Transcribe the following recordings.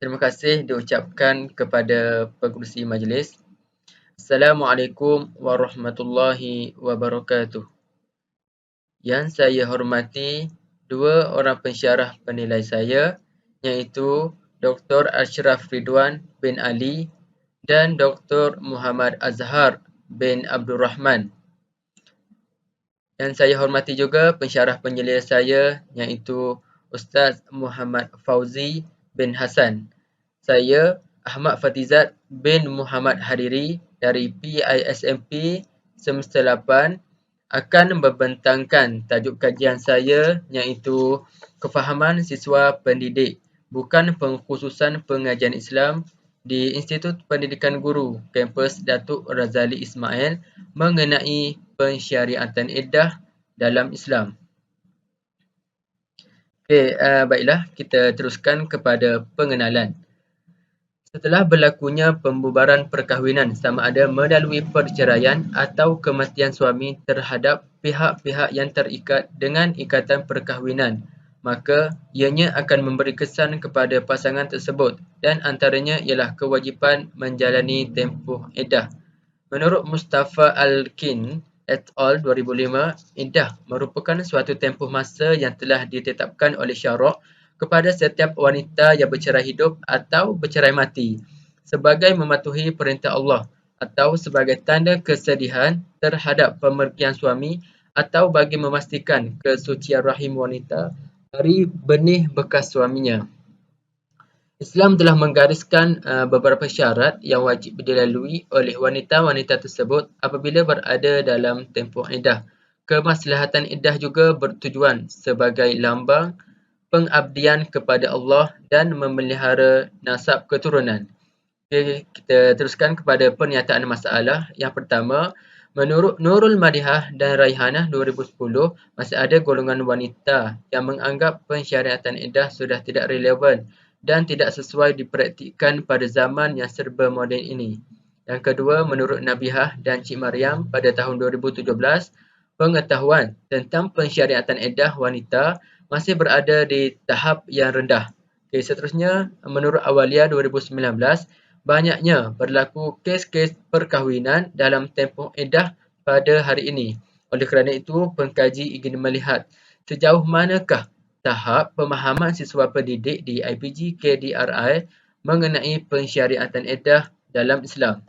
Terima kasih diucapkan kepada pengerusi majlis. Assalamualaikum warahmatullahi wabarakatuh. Yang saya hormati dua orang pensyarah penilai saya, iaitu Dr. Ashraf Ridwan bin Ali dan Dr. Muhammad Azhar bin Abdul Rahman. Yang saya hormati juga pensyarah penilai saya, iaitu Ustaz Muhammad Fauzi bin Hassan. Saya Ahmad Fatizat bin Muhammad Hariri dari PISMP Semester 8 akan membentangkan tajuk kajian saya, iaitu kefahaman siswa pendidik bukan pengkhususan pengajian Islam di Institut Pendidikan Guru Kampus Datuk Razali Ismail mengenai pensyariatan iddah dalam Islam. Baiklah, kita teruskan kepada pengenalan. Setelah berlakunya pembubaran perkahwinan sama ada melalui perceraian atau kematian suami terhadap pihak-pihak yang terikat dengan ikatan perkahwinan, maka ianya akan memberi kesan kepada pasangan tersebut dan antaranya ialah kewajipan menjalani tempoh iddah. Menurut Mustafa Al-Kin et al. 2005, iddah merupakan suatu tempoh masa yang telah ditetapkan oleh syarak kepada setiap wanita yang bercerai hidup atau bercerai mati sebagai mematuhi perintah Allah atau sebagai tanda kesedihan terhadap pemergian suami atau bagi memastikan kesucian rahim wanita dari benih bekas suaminya. Islam telah menggariskan beberapa syarat yang wajib dilalui oleh wanita-wanita tersebut apabila berada dalam tempoh iddah. Kemaslahatan iddah juga bertujuan sebagai lambang pengabdian kepada Allah dan memelihara nasab keturunan. Okay, kita teruskan kepada pernyataan masalah. Yang pertama, menurut Nurul Madihah dan Raihanah 2010, masih ada golongan wanita yang menganggap pensyariatan iddah sudah tidak relevan dan tidak sesuai dipraktikkan pada zaman yang serba moden ini. Yang kedua, menurut Nabihah dan Cik Mariam pada tahun 2017, pengetahuan tentang pensyariatan iddah wanita masih berada di tahap yang rendah. Okay, seterusnya, menurut Awaliyah 2019, banyaknya berlaku kes-kes perkahwinan dalam tempoh iddah pada hari ini. Oleh kerana itu, pengkaji ingin melihat sejauh manakah tahap pemahaman siswa pendidik di IPG KDRI mengenai pensyariatan iddah dalam Islam.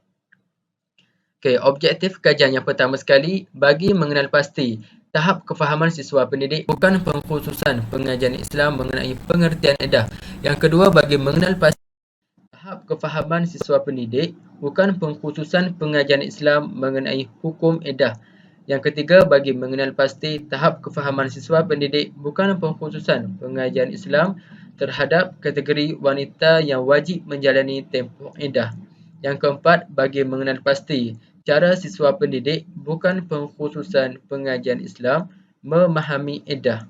Okay, objektif kajian yang pertama sekali, bagi mengenal pasti tahap kefahaman siswa pendidik bukan pengkhususan pengajian Islam mengenai pengertian iddah. Yang kedua, bagi mengenal pasti tahap kefahaman siswa pendidik bukan pengkhususan pengajian Islam mengenai hukum iddah. Yang ketiga, bagi mengenal pasti tahap kefahaman siswa pendidik bukan pengkhususan pengajian Islam terhadap kategori wanita yang wajib menjalani tempoh iddah. Yang keempat, bagi mengenal pasti cara siswa pendidik bukan pengkhususan pengajian Islam memahami iddah.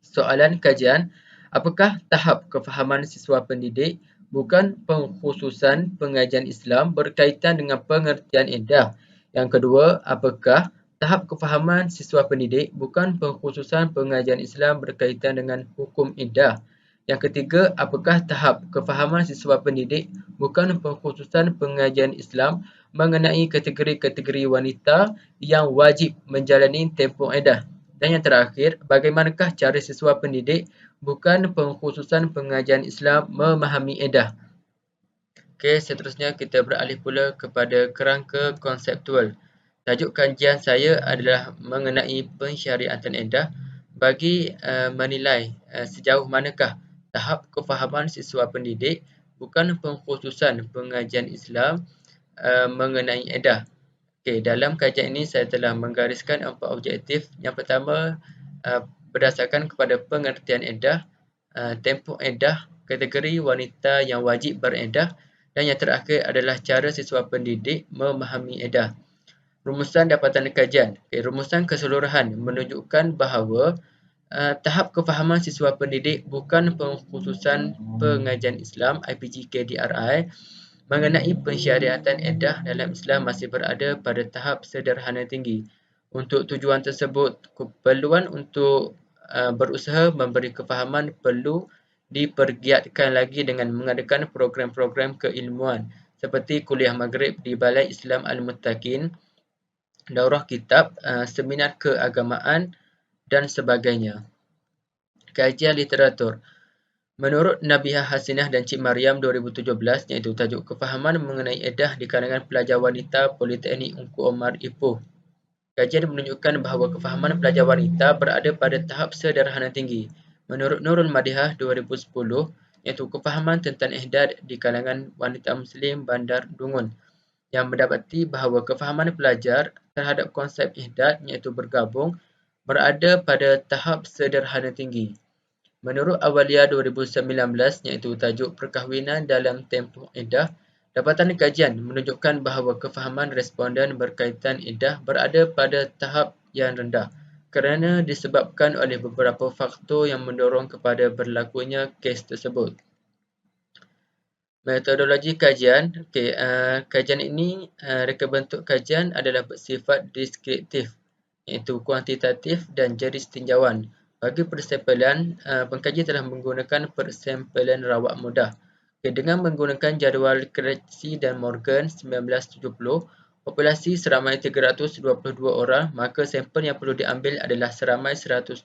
Soalan kajian, apakah tahap kefahaman siswa pendidik bukan pengkhususan pengajian Islam berkaitan dengan pengertian iddah? Yang kedua, apakah tahap kefahaman siswa pendidik bukan pengkhususan pengajian Islam berkaitan dengan hukum iddah? Yang ketiga, apakah tahap kefahaman siswa pendidik bukan pengkhususan pengajian Islam mengenai kategori-kategori wanita yang wajib menjalani tempoh iddah? Dan yang terakhir, bagaimanakah cara siswa pendidik bukan pengkhususan pengajian Islam memahami iddah? Okey, seterusnya kita beralih pula kepada kerangka konseptual. Tajuk kajian saya adalah mengenai pensyariatan iddah bagi menilai sejauh manakah tahap kefahaman siswa pendidik bukan pengkhususan pengajian Islam mengenai iddah. Okey, dalam kajian ini saya telah menggariskan 4 objektif. Yang pertama, berdasarkan kepada pengertian iddah, tempoh iddah, kategori wanita yang wajib beriddah dan yang terakhir adalah cara siswa pendidik memahami iddah. Rumusan dapatan kajian. Okay, rumusan keseluruhan menunjukkan bahawa tahap kefahaman siswa pendidik bukan pengkhususan pengajian Islam IPG KDRI mengenai pensyariatan iddah dalam Islam masih berada pada tahap sederhana tinggi. Untuk tujuan tersebut, keperluan untuk berusaha memberi kefahaman perlu dipergiatkan lagi dengan mengadakan program-program keilmuan seperti kuliah maghrib di Balai Islam Al-Muttaqin, daurah kitab, seminar keagamaan dan sebagainya. Kajian literatur. Menurut Nabihah Hasinah dan Cik Mariam 2017, iaitu tajuk Kefahaman Mengenai Edah di kalangan Pelajar Wanita Politeknik Ungku Omar Ipoh. Kajian menunjukkan bahawa kefahaman pelajar wanita berada pada tahap sederhana tinggi. Menurut Nurul Madihah 2010, iaitu kefahaman tentang ihdad di kalangan wanita Muslim Bandar Dungun, yang mendapati bahawa kefahaman pelajar terhadap konsep ihdad, iaitu bergabung, berada pada tahap sederhana tinggi. Menurut Awalia 2019, iaitu tajuk Perkahwinan dalam Tempoh Iddah, dapatan kajian menunjukkan bahawa kefahaman responden berkaitan iddah berada pada tahap yang rendah kerana disebabkan oleh beberapa faktor yang mendorong kepada berlakunya kes tersebut. Metodologi kajian. Kajian ini, reka bentuk kajian adalah bersifat deskriptif, iaitu kuantitatif dan jenis tinjauan. Bagi persampaian, pengkaji telah menggunakan persampaian rawak mudah. Dengan menggunakan jadual Krejci dan Morgan 1970, populasi seramai 322 orang, maka sampel yang perlu diambil adalah seramai 175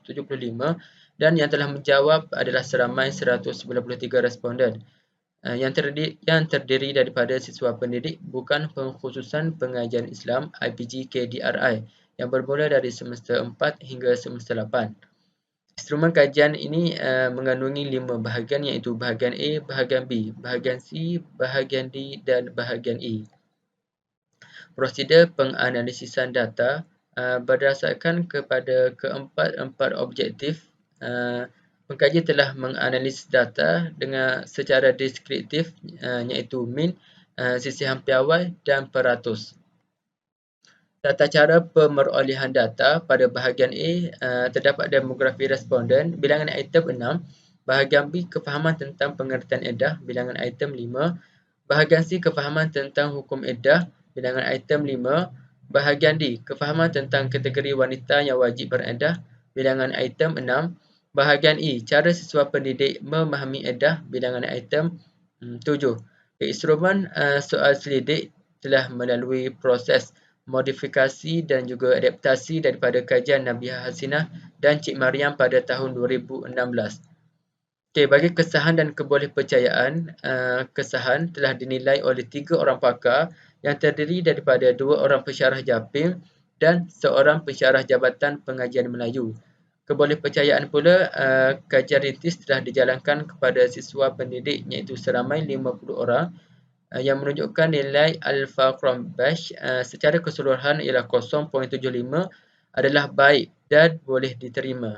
dan yang telah menjawab adalah seramai 193 responden. Yang terdiri daripada siswa pendidik bukan pengkhususan pengajian Islam IPG KDRI yang bermula dari semester 4 hingga semester 8. Instrumen kajian ini mengandungi 5 bahagian, iaitu bahagian A, bahagian B, bahagian C, bahagian D dan bahagian E. Prosedur penganalisisan data berdasarkan kepada keempat objektif. Pengkaji telah menganalisis data dengan secara deskriptif, iaitu min, sisihan piawai dan peratus. Tata cara pemerolehan data pada bahagian A, terdapat demografi responden, bilangan item 6, bahagian B, kefahaman tentang pengertian edah, bilangan item 5, bahagian C, kefahaman tentang hukum edah, bilangan item 5, bahagian D, kefahaman tentang kategori wanita yang wajib beredah, bilangan item 6, bahagian E, cara siswa pendidik memahami edah, bilangan item 7. Instrumen soal selidik telah melalui proses modifikasi dan juga adaptasi daripada kajian Nabihah Hasinah dan Cik Mariam pada tahun 2016. Bagi kesahan dan kebolehpercayaan, kesahan telah dinilai oleh 3 orang pakar yang terdiri daripada 2 orang pensyarah JAPIM dan seorang pensyarah Jabatan Pengajian Melayu. Kebolehpercayaan pula, kajian rintis telah dijalankan kepada siswa pendidik iaitu seramai 50 orang yang menunjukkan nilai Alpha Crombash secara keseluruhan ialah 0.75 adalah baik dan boleh diterima.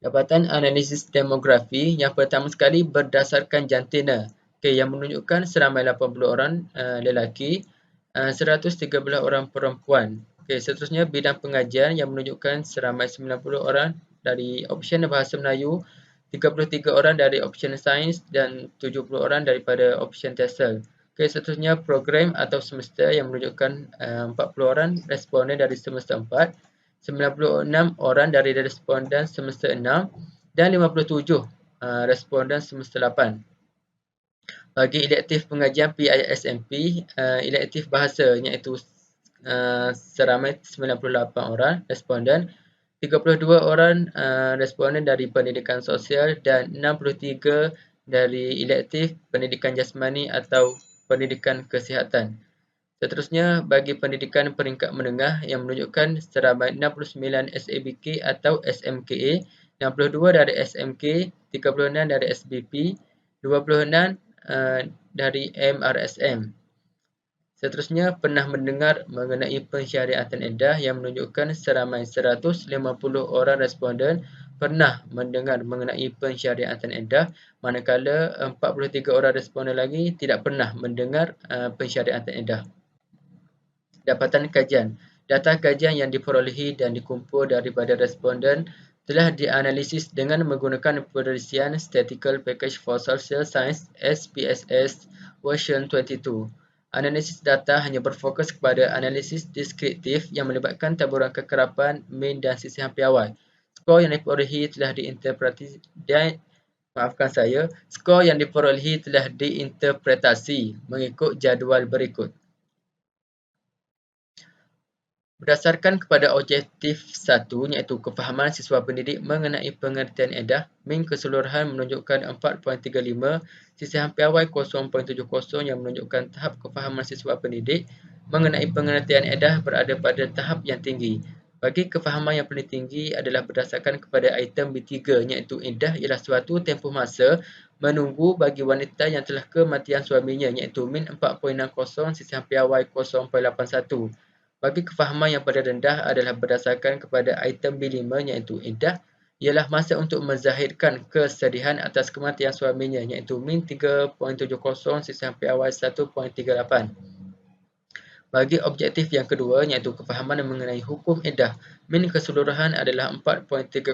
Dapatan analisis demografi yang pertama sekali berdasarkan jantina, yang menunjukkan seramai 80 orang lelaki, 113 orang perempuan. Seterusnya bidang pengajian yang menunjukkan seramai 90 orang dari option Bahasa Melayu, 33 orang dari option Sains dan 70 orang daripada option TESOL. Seterusnya program atau semester yang menunjukkan 40 orang responden dari semester 4, 96 orang dari responden semester 6 dan 57 responden semester 8. Bagi elektif pengajian PISMP, elektif bahasa iaitu seramai 98 orang responden, 32 orang responden dari pendidikan sosial dan 63 dari elektif pendidikan jasmani atau pendidikan kesihatan. Seterusnya, bagi pendidikan peringkat menengah yang menunjukkan seramai 69 SABK atau SMKA, 62 dari SMK, 36 dari SBP, 26 dari MRSM. Seterusnya, pernah mendengar mengenai pensyariatan edah yang menunjukkan seramai 150 orang responden pernah mendengar mengenai pensyariatan edah, manakala 43 orang responden lagi tidak pernah mendengar pensyariatan edah. Dapatan kajian. Data kajian yang diperolehi dan dikumpul daripada responden telah dianalisis dengan menggunakan Periscian Statistical Package for Social Science SPSS version 22. Analisis data hanya berfokus kepada analisis deskriptif yang melibatkan taburan kekerapan, min dan sisihan piawai. Skor yang diperolehi telah Maafkan saya, skor yang diperolehi telah diinterpretasi mengikut jadual berikut. Berdasarkan kepada objektif 1 iaitu kefahaman siswa pendidik mengenai pengertian edah, min keseluruhan menunjukkan 4.35, sisihan piawai 0.70 yang menunjukkan tahap kefahaman siswa pendidik mengenai pengertian edah berada pada tahap yang tinggi. Bagi kefahaman yang paling tinggi adalah berdasarkan kepada item B3 iaitu edah ialah suatu tempoh masa menunggu bagi wanita yang telah kematian suaminya iaitu min 4.60 sisihan piawai 0.81. Bagi kefahaman yang paling rendah adalah berdasarkan kepada item B5 iaitu iddah ialah masa untuk menzahirkan kesedihan atas kematian suaminya iaitu min 3.70 sisihan piawai 1.38. Bagi objektif yang kedua iaitu kefahaman mengenai hukum iddah, min keseluruhan adalah 4.30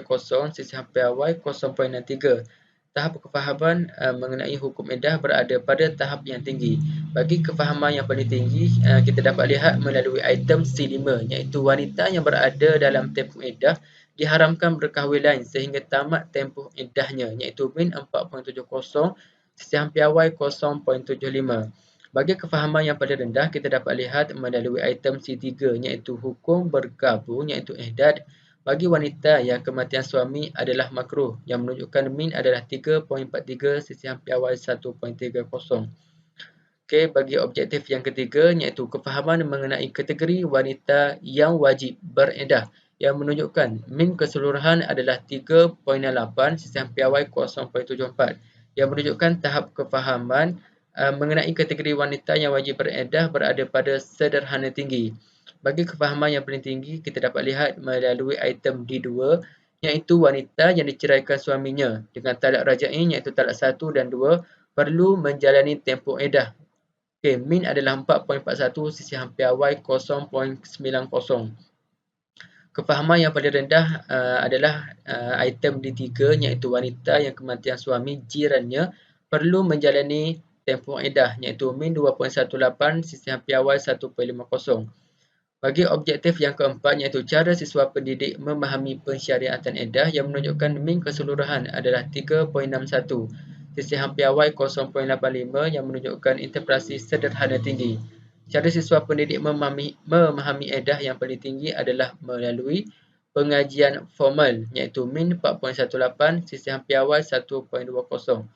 sisihan piawai 0.63. Tahap kefahaman mengenai hukum iddah berada pada tahap yang tinggi. Bagi kefahaman yang paling tinggi, kita dapat lihat melalui item C5 iaitu wanita yang berada dalam tempoh iddah diharamkan berkahwin lain sehingga tamat tempoh iddahnya iaitu min 4.70 sisihan piawai 0.75. Bagi kefahaman yang paling rendah, kita dapat lihat melalui item C3 iaitu hukum bergabung iaitu ihdad bagi wanita yang kematian suami adalah makruh yang menunjukkan min adalah 3.43 sisihan piawai 1.30. Okey, bagi objektif yang ketiga iaitu kefahaman mengenai kategori wanita yang wajib beredah yang menunjukkan min keseluruhan adalah 3.8 sisihan piawai 0.74 yang menunjukkan tahap kefahaman mengenai kategori wanita yang wajib beredah berada pada sederhana tinggi. Bagi kefahaman yang paling tinggi, kita dapat lihat melalui item D2 iaitu wanita yang diceraikan suaminya dengan talak raja'i iaitu talak 1 dan 2 perlu menjalani tempoh edah. Okey, min adalah 4.41 sisihan piawai 0.90. Kefahaman yang paling rendah adalah item D3 iaitu wanita yang kematian suami jirannya perlu menjalani tempoh edah iaitu min 2.18 sisihan piawai 1.50. Bagi objektif yang keempat iaitu cara siswa pendidik memahami pensyariatan edah yang menunjukkan min keseluruhan adalah 3.61 sisihan piawai 0.85 yang menunjukkan interpretasi sederhana tinggi. Cara siswa pendidik memahami edah yang paling tinggi adalah melalui pengajian formal iaitu min 4.18 sisihan piawai 1.20.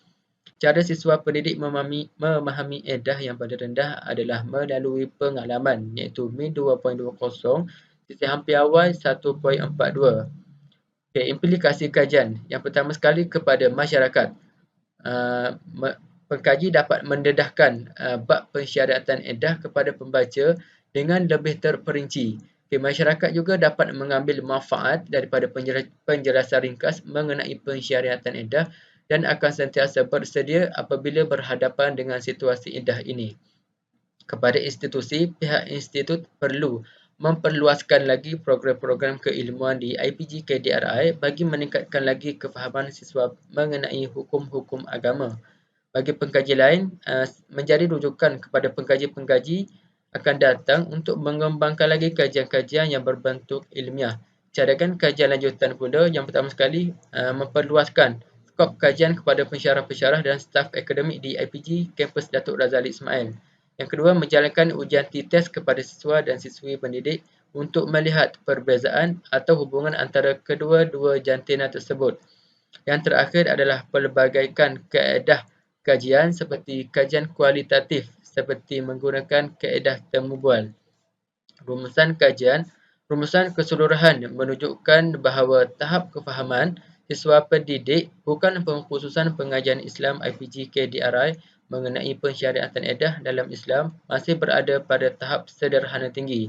Cara siswa pendidik memahami edah yang paling rendah adalah melalui pengalaman iaitu min 2.20 sisihan piawai 1.42. Okay, implikasi kajian. Yang pertama sekali kepada masyarakat. Pengkaji dapat mendedahkan bab pensyariatan edah kepada pembaca dengan lebih terperinci. Okay, masyarakat juga dapat mengambil manfaat daripada penjelasan ringkas mengenai pensyariatan edah dan akan sentiasa bersedia apabila berhadapan dengan situasi edah ini. Kepada institusi, pihak institut perlu memperluaskan lagi program-program keilmuan di IPG KDRI bagi meningkatkan lagi kefahaman siswa mengenai hukum-hukum agama. Bagi pengkaji lain, menjadi rujukan kepada pengkaji-pengkaji akan datang untuk mengembangkan lagi kajian-kajian yang berbentuk ilmiah. Carakan kajian lanjutan pula yang pertama sekali memperluaskan skop kajian kepada pensyarah-pensyarah dan staf akademik di IPG kampus Datuk Razali Ismail. Yang kedua, menjalankan ujian T-test kepada siswa dan siswi pendidik untuk melihat perbezaan atau hubungan antara kedua-dua jantina tersebut. Yang terakhir adalah pelbagaikan kaedah kajian seperti kajian kualitatif seperti menggunakan kaedah temu bual. Rumusan keseluruhan menunjukkan bahawa tahap kefahaman siswa pendidik bukan pengkhususan pengajian Islam IPG KDRI mengenai pensyariatan edah dalam Islam masih berada pada tahap sederhana tinggi.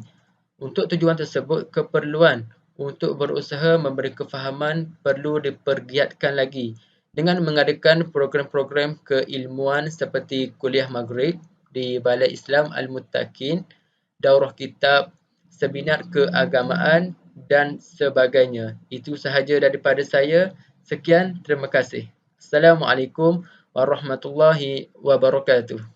Untuk tujuan tersebut, keperluan untuk berusaha memberi kefahaman perlu dipergiatkan lagi dengan mengadakan program-program keilmuan seperti kuliah maghrib di Balai Islam Al-Muttaqin, daurah kitab, seminar keagamaan dan sebagainya. Itu sahaja daripada saya. Sekian, terima kasih. Assalamualaikum warahmatullahi wabarakatuh.